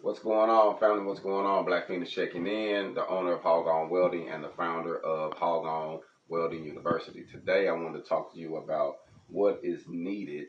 What's going on, family? What's going on? Black Feniks checking in, the owner of HogOn Welding and the founder of HogOn Welding University. Today, I want to talk to you about what is needed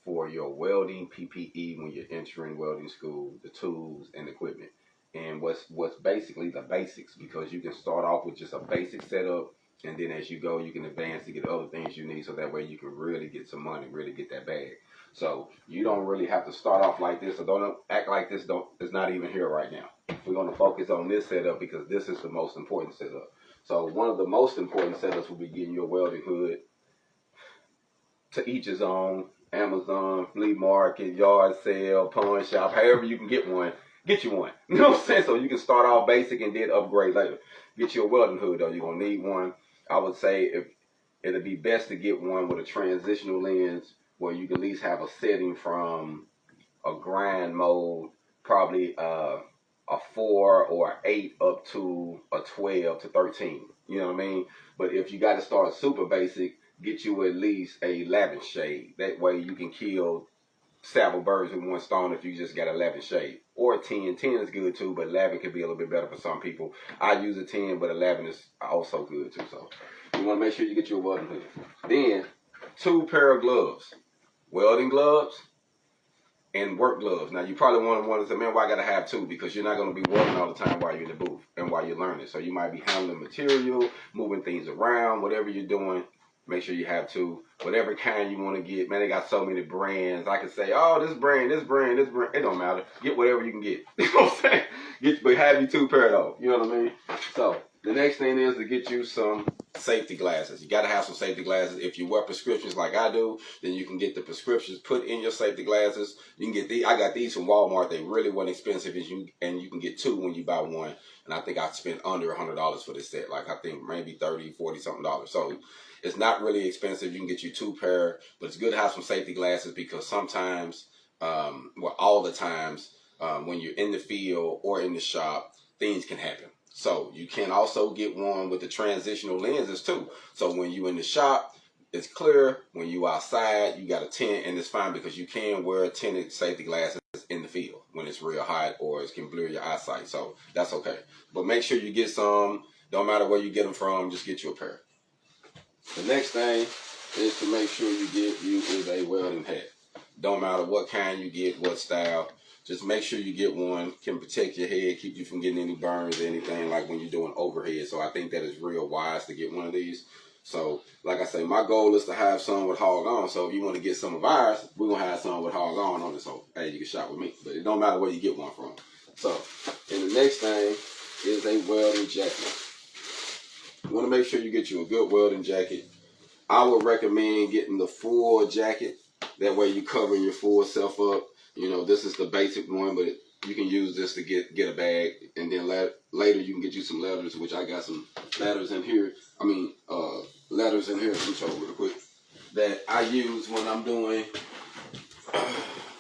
for your welding PPE when you're entering welding school, the tools and equipment, and what's basically the basics, because you can start off with just a basic setup, and then as you go, you can advance to get other things you need, so that way you can really get some money, really get that bag. So you don't really have to start off like this, or don't act like this is not even here right now. We're going to focus on this setup because this is the most important setup. So one of the most important setups will be getting your welding hood. To each his own. Amazon, flea market, yard sale, pawn shop, however you can get one, get you one. You know what I'm saying? So you can start off basic and then upgrade later. Get your welding hood though. You're going to need one. I would say it'd be best to get one with a transitional lens, where you can at least have a setting from a grind mode, probably a 4 or 8 up to a 12 to 13. You know what I mean? But if you got to start super basic, get you at least a 11 shade. That way you can kill several birds with one stone if you just got 11 shade. Or 10. 10 is good too, but 11 could be a little bit better for some people. I use a 10, but 11 is also good too. So you want to make sure you get your welding hood. Then 2 pair of gloves. Welding gloves and work gloves. Now you probably want to say, man, why I gotta have 2? Because you're not gonna be welding all the time while you're in the booth and while you're learning. So you might be handling material, moving things around, whatever you're doing. Make sure you have 2. Whatever kind you want to get. Man, they got so many brands. I can say, oh, this brand, this brand, this brand. It don't matter. Get whatever you can get. You know what I'm saying? But have you 2 pair though. You know what I mean? So the next thing is to get you some safety glasses. You got to have some safety glasses. If you wear prescriptions like I do, then you can get the prescriptions put in your safety glasses. You can get these. I got these from Walmart. They really weren't expensive, and you can get 2 when you buy one. And I think I spent under $100 for this set. Like I think maybe 30, 40 something dollars. So it's not really expensive. You can get you 2 pair, but it's good to have some safety glasses, because sometimes, well, all the times, when you're in the field or in the shop, things can happen. So you can also get one with the transitional lenses too. So when you're in the shop, it's clear. When you outside, you got a tint, and it's fine because you can wear tinted safety glasses in the field when it's real hot or it can blur your eyesight. So that's okay. But make sure you get some. Don't matter where you get them from, just get you a pair. The next thing is to make sure you get you is a welding hat. Don't matter what kind you get, what style. Just make sure you get one. Can protect your head, keep you from getting any burns or anything like when you're doing overhead. So I think that is real wise to get one of these. So like I say, my goal is to have some with HogOn. So if you want to get some of ours, we're going to have some with HogOn on it. So hey, you can shop with me. But it don't matter where you get one from. So, and the next thing is a welding jacket. You want to make sure you get you a good welding jacket. I would recommend getting the full jacket. That way you're covering your full self up. You know, this is the basic one, but you can use this to get a bag. And then later you can get you some leathers, which I got some leathers in here. Leathers in here, let me show you real quick, that I use when I'm doing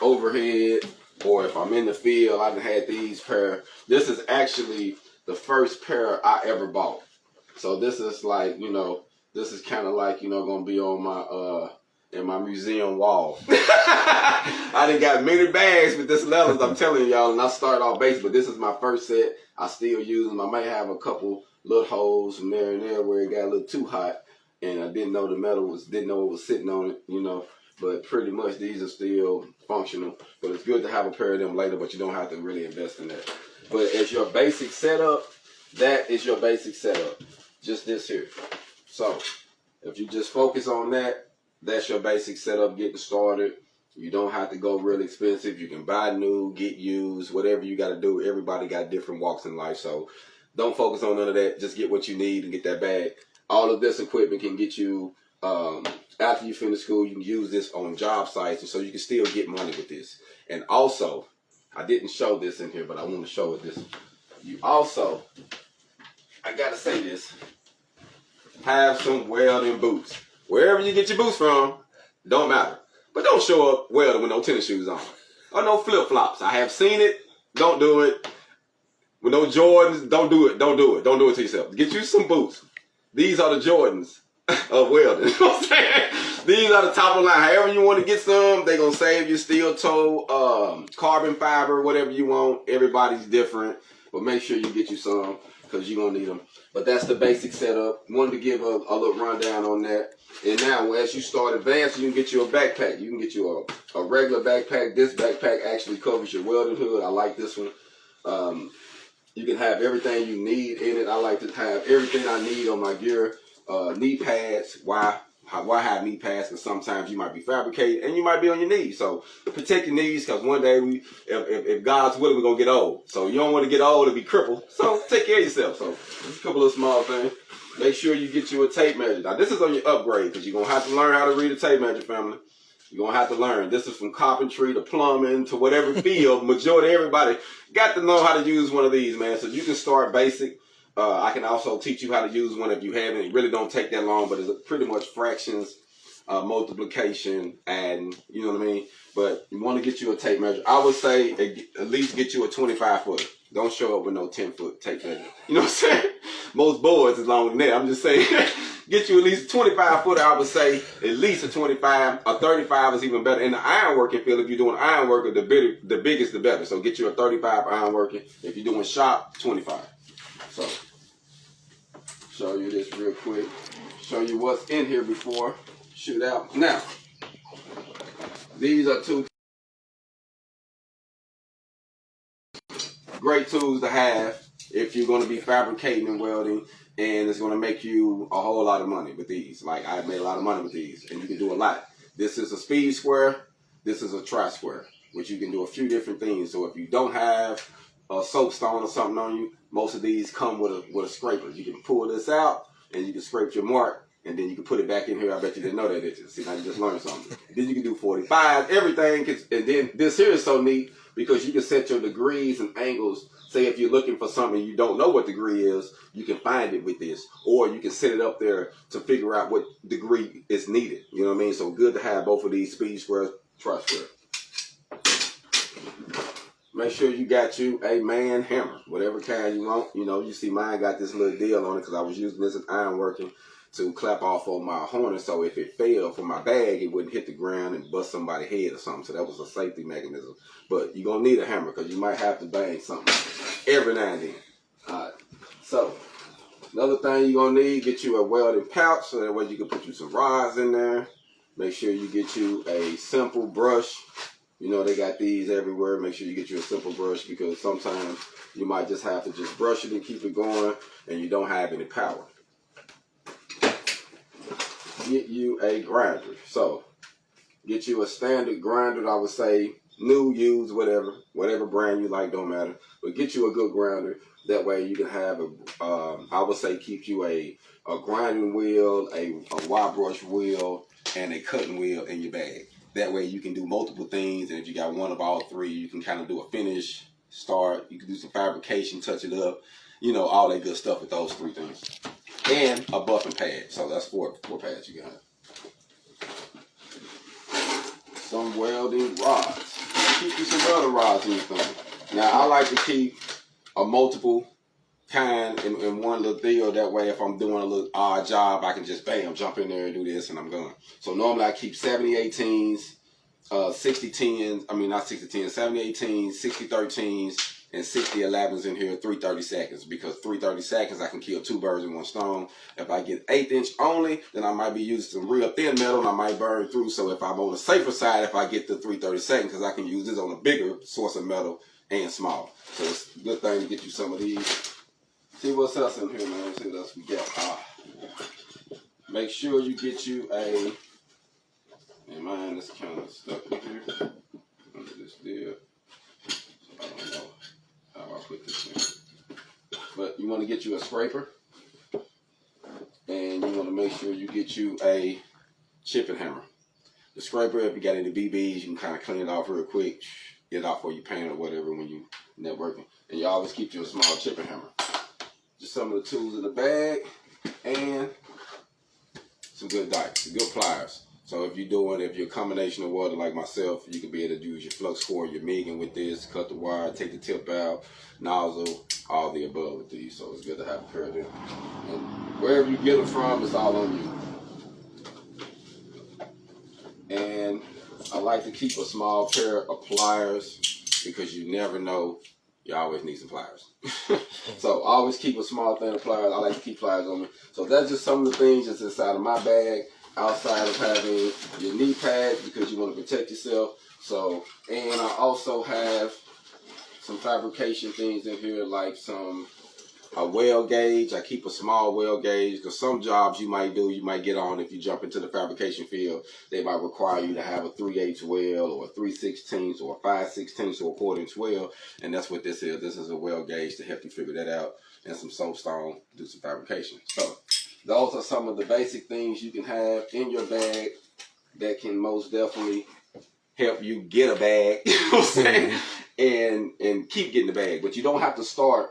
overhead, or if I'm in the field. I've had these pair. This is actually the first pair I ever bought. So this is like, you know, this is kind of like, you know, going to be on my, in my museum wall. I done got many bags with this leathers, I'm telling y'all, and I started off basic, but this is my first set. I still use them. I may have a couple little holes from there and there where it got a little too hot, and I didn't know the metal didn't know it was sitting on it, you know, but pretty much these are still functional. But it's good to have a pair of them later, but you don't have to really invest in that. But as your basic setup, that is your basic setup. Just this here. So if you just focus on that, that's your basic setup getting started. You don't have to go real expensive. You can buy new, get used, whatever you got to do. Everybody got different walks in life. So don't focus on none of that. Just get what you need and get that bag. All of this equipment can get you, after you finish school, you can use this on job sites. And so you can still get money with this. And also, I didn't show this in here, but I want to show it this. You also, I got to say this, have some welding boots. Wherever you get your boots from, don't matter. But don't show up welding with no tennis shoes on. Or no flip-flops. I have seen it. Don't do it. With no Jordans, don't do it. Don't do it. Don't do it to yourself. Get you some boots. These are the Jordans. of welding. You know what I'm saying? These are the top of the line. However you want to get some, they're going to save you steel toe, carbon fiber, whatever you want. Everybody's different. But make sure you get you some because you're going to need them. But that's the basic setup. Wanted to give a little rundown on that. And now, as you start advancing, you can get you a backpack. You can get you a regular backpack. This backpack actually covers your welding hood. I like this one. You can have everything you need in it. I like to have everything I need on my gear. Knee pads. Why have knee pads? Because sometimes you might be fabricated and you might be on your knees. So protect your knees because one day, if God's willing, we're going to get old. So you don't want to get old and be crippled. So take care of yourself. So just a couple of small things. Make sure you get you a tape measure. Now this is on your upgrade because you're going to have to learn how to read a tape measure, family. You're going to have to learn. This is from carpentry to plumbing to whatever field. Majority of everybody got to know how to use one of these, man. So you can start basic. I can also teach you how to use one if you haven't. It really don't take that long, but it's pretty much fractions, multiplication, and you know what I mean? But you want to get you a tape measure. I would say at least get you a 25-footer. Don't show up with no 10-foot tape measure. You know what I'm saying? Most boards is longer than that. I'm just saying. Get you at least a 25-footer, I would say. At least a 25. A 35 is even better. In the ironworking field, if you're doing ironworking, the biggest the better. So get you a 35 ironworking. If you're doing shop, 25. So, show you this real quick. Show you what's in here before shoot out. Now, these are two great tools to have if you're going to be fabricating and welding, and it's going to make you a whole lot of money with these. Like, I've made a lot of money with these, and you can do a lot. This is a speed square. This is a tri-square, which you can do a few different things. So if you don't have a soapstone or something on you, most of these come with a scraper. You can pull this out, and you can scrape your mark, and then you can put it back in here. I bet you didn't know that, did you? See, now you just learned something. Then you can do 45, everything. And then this here is so neat because you can set your degrees and angles. Say if you're looking for something you don't know what degree is, you can find it with this. Or you can set it up there to figure out what degree is needed. You know what I mean? So good to have both of these speed squares, tri-square. Make sure you got you a man hammer, whatever kind you want. You know, you see mine got this little deal on it because I was using this as ironworking to clap off on my harness. So if it fell from my bag, it wouldn't hit the ground and bust somebody's head or something. So that was a safety mechanism. But you're going to need a hammer because you might have to bang something every now and then. All right. So another thing you're going to need, get you a welding pouch so that way you can put you some rods in there. Make sure you get you a simple brush. You know, they got these everywhere. Make sure you get you a simple brush because sometimes you might just have to just brush it and keep it going and you don't have any power. Get you a grinder. So, get you a standard grinder, I would say, new, used, whatever brand you like, don't matter. But get you a good grinder. That way you can have I would say keep you a grinding wheel, a wire brush wheel, and a cutting wheel in your bag. That way you can do multiple things, and if you got one of all three, you can kind of do a finish, start, you can do some fabrication, touch it up, you know, all that good stuff with those three things. And a buffing pad, so that's four pads you can have. Some welding rods. Keep you some other rods in your thing. Now, I like to keep a multiple kind in one little deal. That way, if I'm doing a little odd job, I can just bam, jump in there and do this, and I'm gone. So normally I keep 70-18s, 60-10s. I mean not 60-10s, 70-18s, 60-13s, and 60-11s in here. 330 seconds because 330 seconds I can kill two birds in one stone. If I get 1/8 inch only, then I might be using some real thin metal and I might burn through. So if I'm on the safer side, if I get the 330 seconds, because I can use this on a bigger source of metal and small. So it's a good thing to get you some of these. See what's else in here, man. See what else we got. Make sure you get you a. And mine is kind of stuck in here under this deal. So I don't know how I put this in. But you want to get you a scraper, and you want to make sure you get you a chipping hammer. The scraper, if you got any BBs, you can kind of clean it off real quick, get it off for your paint or whatever when you networking. And you always keep you a small chipping hammer. Just some of the tools in the bag, and some good dikes, good pliers. So if you're a combination of welder like myself, you can be able to use your flux core, your MIGing with this, cut the wire, take the tip out, nozzle, all the above with these. So it's good to have a pair of them. And wherever you get them from, it's all on you. like to keep a small pair of pliers because you never know. You always need some pliers. So always keep a small thing of pliers. I like to keep pliers on me. So that's just some of the things that's inside of my bag, outside of having your knee pads because you want to protect yourself. So, and I also have some fabrication things in here, like a weld gauge. I keep a small weld gauge because some jobs you might get on if you jump into the fabrication field. They might require you to have a 3/8 weld or a 3/16 or a 5/16 or a 1/4 weld, and that's what this is. This is a weld gauge to help you figure that out, and some soapstone to do some fabrication. So those are some of the basic things you can have in your bag that can most definitely help you get a bag, you know what I'm saying, and keep getting the bag. But you don't have to start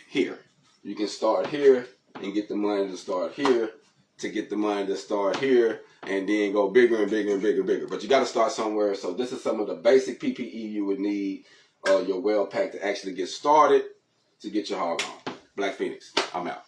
here. You can start here and get the money to start here, to get the money to start here, and then go bigger and bigger and bigger and bigger. But you got to start somewhere. So this is some of the basic PPE you would need, your weld pack to actually get started to get your HogOn. Black Feniks, I'm out.